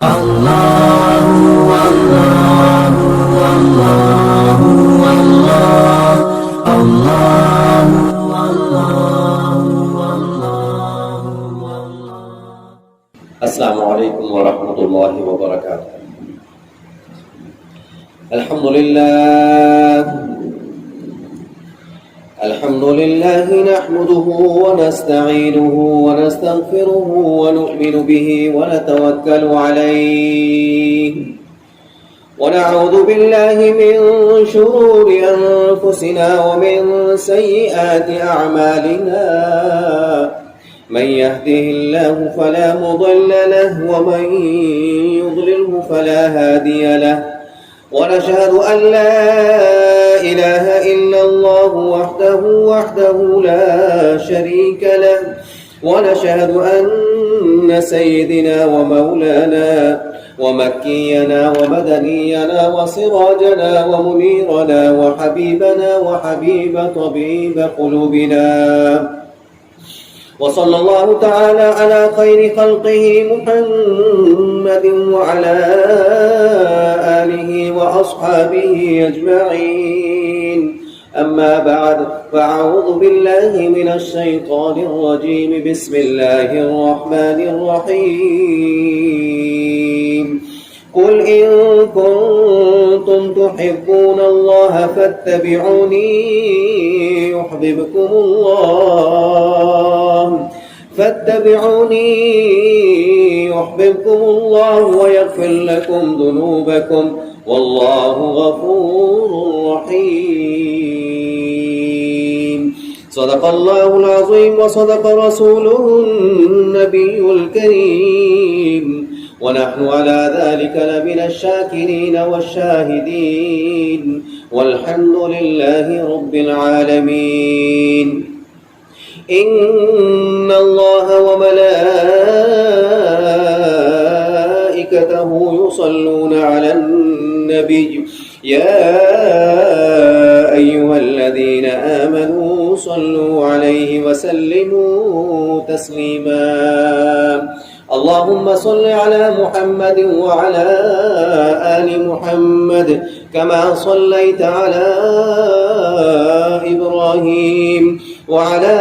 السلام علیکم ورحمۃ اللہ وبرکاتہ۔ الحمد للہ نحمده ونستعینه ونستغفره ونؤمن به ونتوکل علیہ ونعوذ باللہ من شرور انفسنا ومن سیئات اعمالنا، من يهده الله فلا مضل له ومن يضلله فلا هادي له، ونشهد أن لا إله إلا الله وحده لا شريك له، ونشهد أن سيدنا ومولانا ومكينا ومدنينا وسراجنا ومنيرنا وحبيبنا وحبيب طبيب قلوبنا، وصلى الله تعالى على خير خلقه محمد وعلى آله وأصحابه أجمعين، أما بعد فأعوذ بالله من الشيطان الرجيم، بسم الله الرحمن الرحيم، قل إن كنتم تحبون الله فاتبعوني يحببكم الله ويغفر لكم ذنوبكم والله غفور رحيم۔ صدق الله العظيم وصدق رسوله النبي الكريم، ونحن على ذلك لمن الشاكرين والشاهدين، والحمد لله رب العالمين۔ إن الله وملائكته يصلون على النبي، يا أيها الذين آمنوا صلوا عليه وسلموا تسليما، اللهم صل على محمد وعلى آل محمد كما صليت على إبراهيم وعلى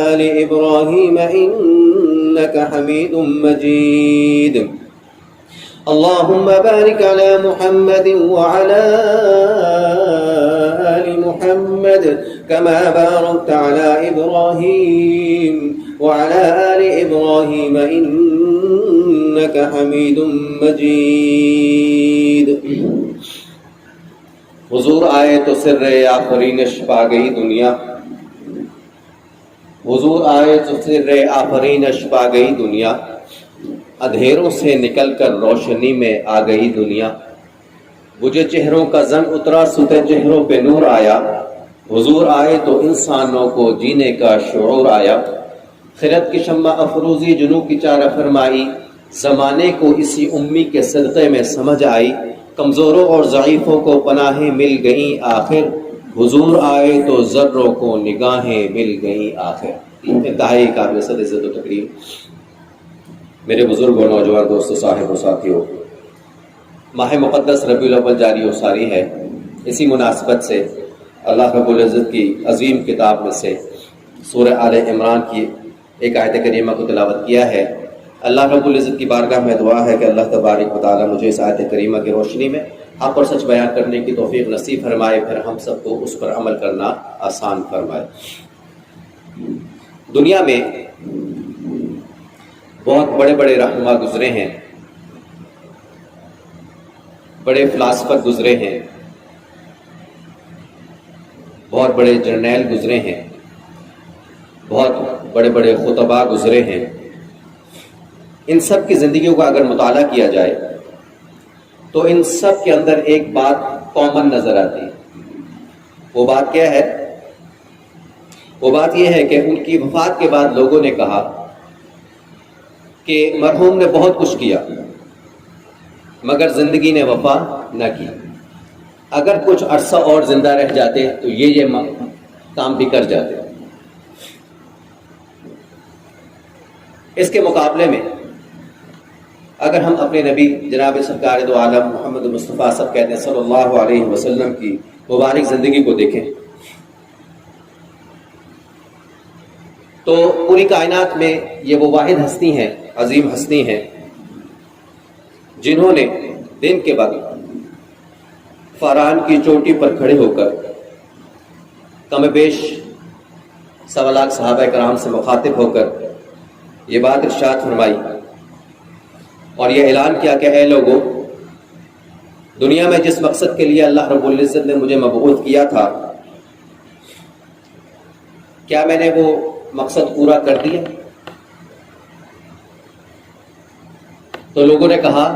آل إبراهيم إنك حميد مجيد، اللهم بارك على محمد وعلى آل محمد كما باركت على إبراهيم وعلى آل إبراهيم إنك حميد مجيد۔ حضور آئے تو سر آفرینش پا گئی دنیا، حضور آئے تو سر آفرینش پا گئی دنیا، اندھیروں سے نکل کر روشنی میں آ گئی دنیا، بجھے چہروں کا زنگ اترا ستے چہروں پہ نور آیا، حضور آئے تو انسانوں کو جینے کا شعور آیا، خیرت کی شمع افروزی جنوں کی چارہ فرمائی، زمانے کو اسی امی کے صدقے میں سمجھ آئی، کمزوروں اور ضعیفوں کو پناہیں مل گئیں آخر، حضور آئے تو ذروں کو نگاہیں مل گئیں آخر۔ انتہائی قابل صد عزت و تکریم میرے بزرگوں، نوجوان دوستوں، صاحب و ساتھیوں، ماہ مقدس ربیع الاول جاری و ساری ہے۔ اسی مناسبت سے اللہ رب العزت کی عظیم کتاب میں سے سورہ آل عمران کی ایک آیت کریمہ کو تلاوت کیا ہے۔ اللہ رب العزت کی بارگاہ میں دعا ہے کہ اللہ تبارک و تعالیٰ مجھے اس آیت کریمہ کی روشنی میں حق اور سچ بیان کرنے کی توفیق نصیب فرمائے، پھر ہم سب کو اس پر عمل کرنا آسان فرمائے۔ دنیا میں بہت بڑے بڑے رہنما گزرے ہیں، بڑے فلاسفر گزرے ہیں، بہت بڑے جرنیل گزرے ہیں، بہت بڑے بڑے خطباء گزرے ہیں۔ ان سب کی زندگیوں کا اگر مطالعہ کیا جائے تو ان سب کے اندر ایک بات کامن نظر آتی ہے۔ وہ بات کیا ہے؟ وہ بات یہ ہے کہ ان کی وفات کے بعد لوگوں نے کہا کہ مرحوم نے بہت کچھ کیا مگر زندگی نے وفا نہ کی، اگر کچھ عرصہ اور زندہ رہ جاتے تو یہ کام بھی کر جاتے۔ اس کے مقابلے میں اگر ہم اپنے نبی جناب سرکار دو عالم محمد مصطفیٰ سب کہتے ہیں صلی اللہ علیہ وسلم کی مبارک زندگی کو دیکھیں تو پوری کائنات میں یہ وہ واحد ہستی ہیں، عظیم ہستی ہیں، جنہوں نے دن کے وقت فاران کی چوٹی پر کھڑے ہو کر کم بیش 1.25 لاکھ صحابہ کرام سے مخاطب ہو کر یہ بات ارشاد فرمائی اور یہ اعلان کیا کہ اے لوگوں، دنیا میں جس مقصد کے لیے اللہ رب العزت نے مجھے مبعوث کیا تھا، کیا میں نے وہ مقصد پورا کر دیا؟ تو لوگوں نے کہا،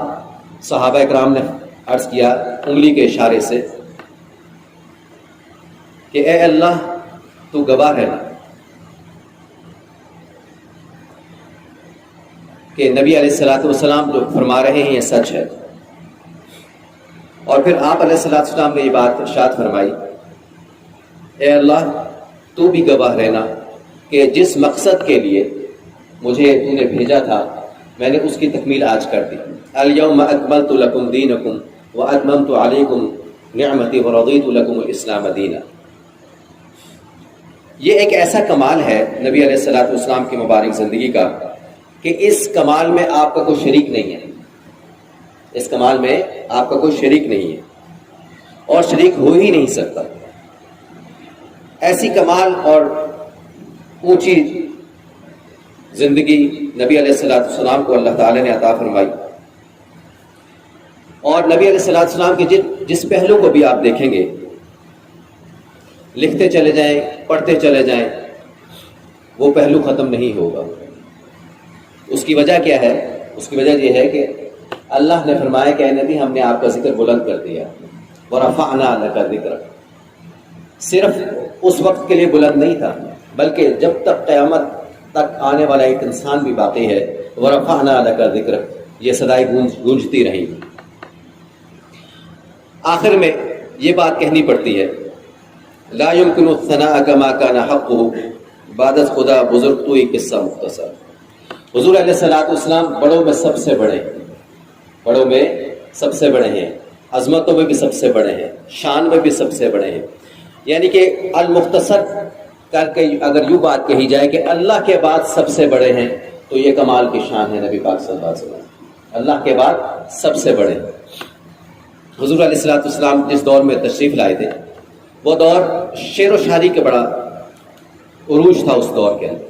صحابہ اکرام نے عرض کیا انگلی کے اشارے سے کہ اے اللہ تو گواہ ہے کہ نبی علیہ الصلوۃ والسلام جو فرما رہے ہیں یہ سچ ہے۔ اور پھر آپ علیہ الصلوۃ والسلام نے یہ بات ارشاد فرمائی، اے اللہ تو بھی گواہ رہنا کہ جس مقصد کے لیے مجھے تو نے بھیجا تھا میں نے اس کی تکمیل آج کر دی۔ الیوم اکملت لکم دینکم واتممت علیکم نعمتی ورضیت لکم الاسلام دینا۔ یہ ایک ایسا کمال ہے نبی علیہ الصلوۃ والسلام کی مبارک زندگی کا کہ اس کمال میں آپ کا کوئی شریک نہیں ہے، اس کمال میں آپ کا کوئی شریک نہیں ہے اور شریک ہو ہی نہیں سکتا۔ ایسی کمال اور اونچی زندگی نبی علیہ الصلوۃ والسلام کو اللہ تعالی نے عطا فرمائی، اور نبی علیہ الصلوۃ والسلام کے جس پہلو کو بھی آپ دیکھیں گے، لکھتے چلے جائیں، پڑھتے چلے جائیں، وہ پہلو ختم نہیں ہوگا۔ اس کی وجہ کیا ہے؟ اس کی وجہ یہ ہے کہ اللہ نے فرمایا کہ اے نبی ہم نے آپ کا ذکر بلند کر دیا، وَرَفَعْنَا لَكَ ذِكْرَكَ۔ صرف اس وقت کے لیے بلند نہیں تھا بلکہ جب تک قیامت تک آنے والا ایک انسان بھی باقی ہے، وَرَفَعْنَا لَكَ ذِكْرَكَ، یہ صدائیں گونجتی رہیں گی۔ آخر میں یہ بات کہنی پڑتی ہے، لا يمكن الثناء كما كان حقه بعد خدا بزرگ تو ایک قصہ مختصر۔ حضور علیہ الصلوۃ والسلام بڑوں میں سب سے بڑے ہیں، بڑوں میں سب سے بڑے ہیں، عظمتوں میں بھی سب سے بڑے ہیں، شان میں بھی سب سے بڑے ہیں۔ یعنی کہ المختصر کر کے اگر یوں بات کہی جائے کہ اللہ کے بعد سب سے بڑے ہیں تو یہ کمال کی شان ہے نبی پاک صلی اللہ علیہ وسلم، اللہ کے بعد سب سے بڑے ہیں۔ حضور علیہ الصلوۃ والسلام جس دور میں تشریف لائے تھے وہ دور شعر و شاعری کے بڑا عروج تھا۔ اس دور کے اندر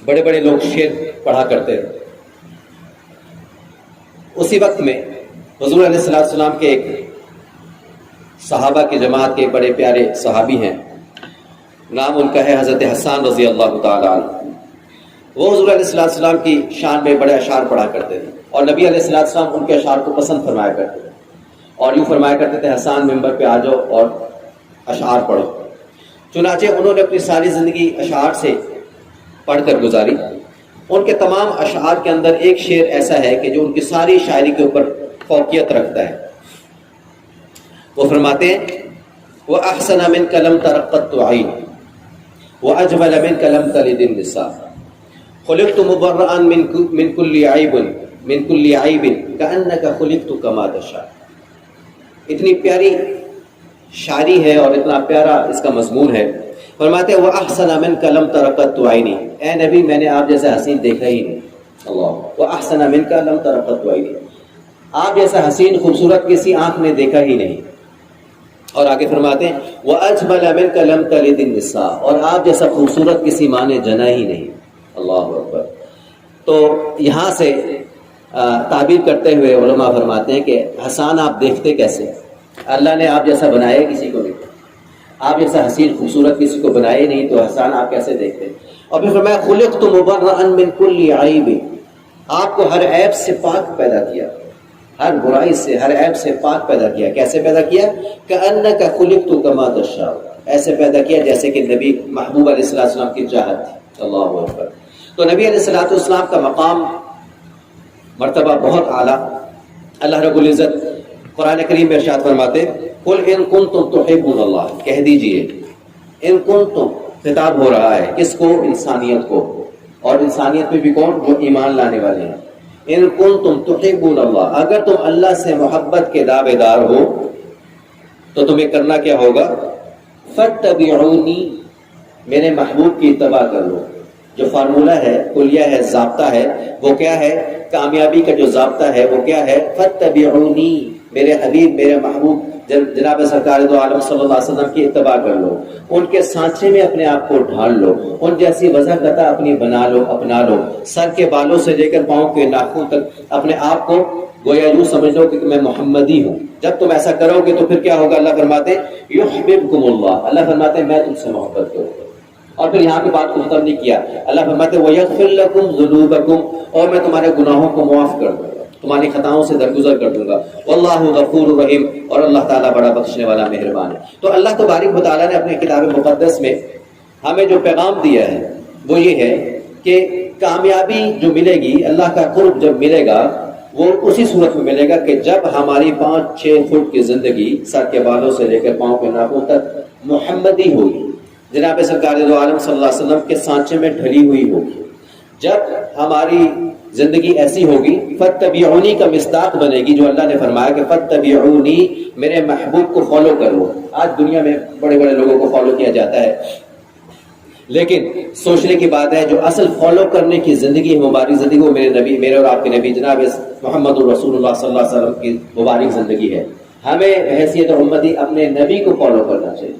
بڑے بڑے لوگ شعر پڑھا کرتے تھے۔ اسی وقت میں حضور علیہ الصلوۃ والسلام کے ایک صحابہ کی جماعت کے بڑے پیارے صحابی ہیں، نام ان کا ہے حضرت حسان رضی اللہ تعالی عنہ۔ وہ حضور علیہ الصلوۃ والسلام کی شان میں بڑے اشعار پڑھا کرتے تھے اور نبی علیہ الصلوۃ والسلام ان کے اشعار کو پسند فرمایا کرتے تھے اور یوں فرمایا کرتے تھے، حسان ممبر پہ آ جاؤ اور اشعار پڑھو۔ چنانچہ انہوں نے اپنی ساری زندگی اشعار سے پڑھ کر گزاری۔ ان کے تمام اشعار کے اندر ایک شعر ایسا ہے کہ جو ان کی ساری شاعری کے اوپر فوقیت رکھتا ہے۔ وہ فرماتے ہیں، وَأَحْسَنَ مِنْكَ لَمْ تَرَقَّتُ عَيْنِ وَأَجْمَلَ مِنْكَ لَمْ تَلِدِ النِّسَاءُ خُلِقْتُ مُبَرَّأً مِنْ كُلِّ عَيْبٍ كَأَنَّكَ خُلِقْتُ كَمَا تَشَاءُ۔ اتنی پیاری شاعری ہے اور اتنا پیارا اس کا مضمون ہے۔ فرماتے ہیں، وَأَحْسَنَ مِنْكَ لَمْ تَرَقَّتُ عَيْنِي، اے نبی میں نے آپ جیسا حسین دیکھا ہی نہیں۔ اللہ، وَأَحْسَنَ مِنْكَ لَمْ تَرَقَّتُ عَيْنِي، آپ جیسا حسین خوبصورت کسی آنکھ نے دیکھا ہی نہیں۔ اور آگے فرماتے ہیں، وَأَجْمَلَ مِنْكَ لَمْ تَلِدِ النِّسَاءُ، اور آپ جیسا خوبصورت کسی ماں نے جنا ہی نہیں۔ اللہ اکبر۔ تو یہاں سے تعبیر کرتے ہوئے علماء فرماتے ہیں کہ حسان آپ دیکھتے کیسے؟ اللہ نے آپ جیسا بنایا کسی کو نہیں، آپ جیسا حسین خوبصورت کسی کو بنائے نہیں، تو حسان آپ کیسے دیکھتے؟ اور پھر فرمایا، خلقت مبرأً من کل عیب، آپ کو ہر عیب سے پاک پیدا کیا، ہر برائی سے، ہر عیب سے پاک پیدا کیا۔ کیسے پیدا کیا؟ کأنک خلقت کما تشاء، ایسے پیدا کیا جیسے کہ نبی محبوب علیہ السلام کی چاہت تھی۔ اللہ اکبر۔ تو نبی علیہ السلام کا مقام مرتبہ بہت اعلیٰ۔ اللہ رب العزت قرآن کریم میں ارشاد فرماتے، قل ان کنتم تحبون اللہ، کہہ دیجئے ان کنتم، خطاب ہو رہا ہے کس کو؟ انسانیت کو، اور انسانیت میں بھی کون؟ جو ایمان لانے والے ہیں۔ ان کنتم تحبون اللہ، اگر تم اللہ سے محبت کے دعوے دار ہو تو تمہیں کرنا کیا ہوگا؟ فاتبعونی، میرے محبوب کی اتباع کر لو۔ جو فارمولہ ہے، کلیہ ہے، ضابطہ ہے، وہ کیا ہے؟ کامیابی کا جو ضابطہ ہے وہ کیا ہے؟ فاتبعونی، میرے حبیب، میرے محبوب جناب سرکار دو عالم صلی اللہ علیہ وسلم کی اتباع کر لو، ان کے سانچے میں اپنے آپ کو ڈھال لو، ان جیسی وضع قطع اپنی بنا لو، اپنا لو، سر کے بالوں سے لے کر پاؤں کے ناخن تک اپنے آپ کو گویا یوں سمجھ لو کہ میں محمدی ہوں۔ جب تم ایسا کرو گے تو پھر کیا ہوگا؟ اللہ فرماتے یحببکم اللہ، اللہ فرماتے میں تم سے محبت کروں گا۔ اور پھر یہاں کی بات کو ختم نہیں کیا، اللہ فرماتے وَيَغْفِرْ لَكُمْ ذُنُوبَكُمْ، اور میں تمہارے گناہوں کو معاف کر دوں گا، تمہاری خطاؤں سے درگزر کر دوں گا۔ واللہ غفور رحیم، اور اللہ تعالیٰ بڑا بخشنے والا مہربان ہے۔ تو اللہ تبارک و تعالیٰ نے اپنے کتاب مقدس میں ہمیں جو پیغام دیا ہے وہ یہ ہے کہ کامیابی جو ملے گی، اللہ کا قرب جب ملے گا وہ اسی صورت میں ملے گا کہ جب ہماری 5-6 فٹ کی زندگی سر کے بالوں سے لے کر پاؤں کے ناخن تک محمدی ہوگی، جناب سرکار دو عالم صلی اللہ علیہ وسلم کے سانچے میں ڈھلی ہوئی ہوگی۔ جب ہماری زندگی ایسی ہوگی، فاتبعونی کا مصداق بنے گی جو اللہ نے فرمایا کہ فاتبعونی، میرے محبوب کو فالو کرو۔ آج دنیا میں بڑے بڑے لوگوں کو فالو کیا جاتا ہے، لیکن سوچنے کی بات ہے جو اصل فالو کرنے کی زندگی ہے، مبارک زندگی، وہ میرے نبی، میرے اور آپ کے نبی جناب محمد رسول اللہ صلی اللہ علیہ وسلم کی مبارک زندگی ہے۔ ہمیں حیثیت امتی اپنے نبی کو فالو کرنا چاہیے،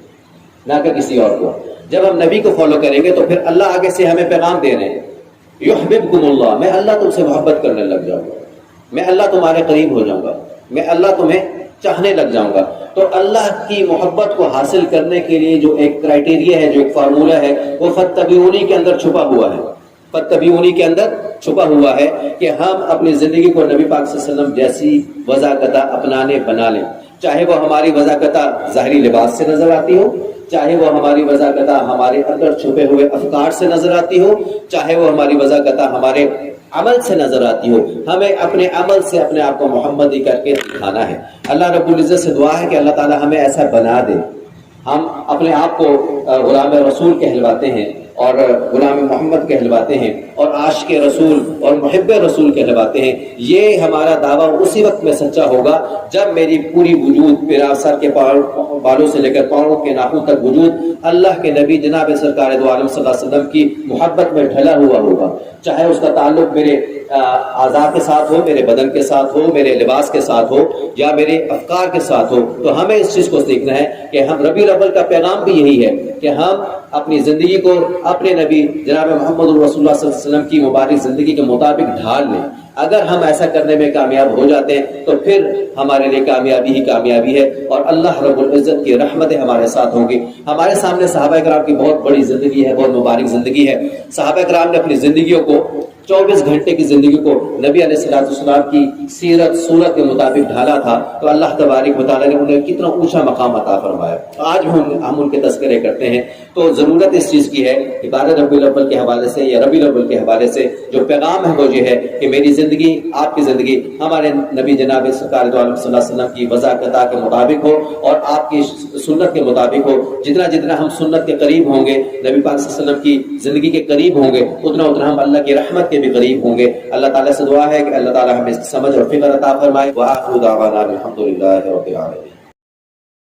نہ کہ کسی اور کو۔ جب ہم نبی کو فالو کریں گے تو پھر اللہ آگے سے ہمیں پیغام دے رہے ہیں یحببکم اللہ، میں اللہ تم سے محبت کرنے لگ جاؤں گا، میں اللہ تمہارے قریب ہو جاؤں گا، میں اللہ تمہیں چاہنے لگ جاؤں گا۔ تو اللہ کی محبت کو حاصل کرنے کے لیے جو ایک کرائٹیریا ہے، جو ایک فارمولہ ہے، وہ فاتبعونی کے اندر چھپا ہوا ہے۔ فاتبعونی کے اندر چھپا ہوا ہے کہ ہم اپنی زندگی کو نبی پاک صلی اللہ علیہ وسلم جیسی وضاقتہ اپنانے بنا لیں، چاہے وہ ہماری وضاقتہ ظاہری لباس سے نظر آتی ہو، چاہے وہ ہماری وضاقتہ ہمارے اندر چھپے ہوئے افکار سے نظر آتی ہو، چاہے وہ ہماری وضاقتہ ہمارے عمل سے نظر آتی ہو، ہمیں اپنے عمل سے اپنے آپ کو محمدی کر کے دکھانا ہے۔ اللہ رب العزت سے دعا ہے کہ اللہ تعالی ہمیں ایسا بنا دے، ہم اپنے آپ کو غلام رسول کہلواتے ہیں اور غلام محمد کہلواتے ہیں اور عاشق رسول اور محب رسول کہلواتے ہیں۔ یہ ہمارا دعویٰ اسی وقت میں سچا ہوگا جب میری پوری وجود، میرا سر کے بالوں سے لے کر پاؤں کے ناخن تک وجود اللہ کے نبی جناب سرکار دو عالم صلی اللہ علیہ وسلم کی محبت میں ڈھلا ہوا ہوگا، چاہے اس کا تعلق میرے اعضاء کے ساتھ ہو، میرے بدن کے ساتھ ہو، میرے لباس کے ساتھ ہو یا میرے افکار کے ساتھ ہو۔ تو ہمیں اس چیز کو سیکھنا ہے کہ ہم ربیع الاول کا پیغام بھی یہی ہے کہ ہم اپنی زندگی کو اپنے نبی جناب محمد رسول اللہ صلی اللہ علیہ وسلم کی مبارک زندگی کے مطابق ڈھال لیں۔ اگر ہم ایسا کرنے میں کامیاب ہو جاتے ہیں تو پھر ہمارے لیے کامیابی ہی کامیابی ہے اور اللہ رب العزت کی رحمتیں ہمارے ساتھ ہوں گی۔ ہمارے سامنے صحابہ کرام کی بہت بڑی زندگی ہے، بہت مبارک زندگی ہے۔ صحابہ کرام نے اپنی زندگیوں کو 24 گھنٹے کی زندگی کو نبی علیہ الصلوۃ والسلام کی سیرت صورت کے مطابق ڈھالا تھا، تو اللہ تبارک و تعالیٰ نے انہیں کتنا اونچا مقام عطا فرمایا۔ آج ہم ان کے تذکرے کرتے ہیں تو ضرورت اس چیز کی ہے کہ 12 ربیع الاول کے حوالے سے یا ربیع الاول کے حوالے سے جو پیغام ہے وہ یہ ہے کہ میری زندگی، آپ کی زندگی ہمارے نبی جناب سرکار دو عالم صلی اللہ علیہ وسلم کی وضاقتہ کے مطابق ہو اور آپ کی سنت کے مطابق ہو۔ جتنا جتنا ہم سنت کے قریب ہوں گے، نبی پاک صلی اللہ علیہ وسلم کی زندگی کے قریب ہوں گے، اتنا اتنا ہم اللہ کی رحمت کے بھی قریب ہوں گے۔ اللہ تعالیٰ سے دعا ہے کہ اللہ تعالیٰ ہمیں سمجھ اور فکر عطا فرمائے۔ وآخر دعوانا الحمد للہ رب العالمین۔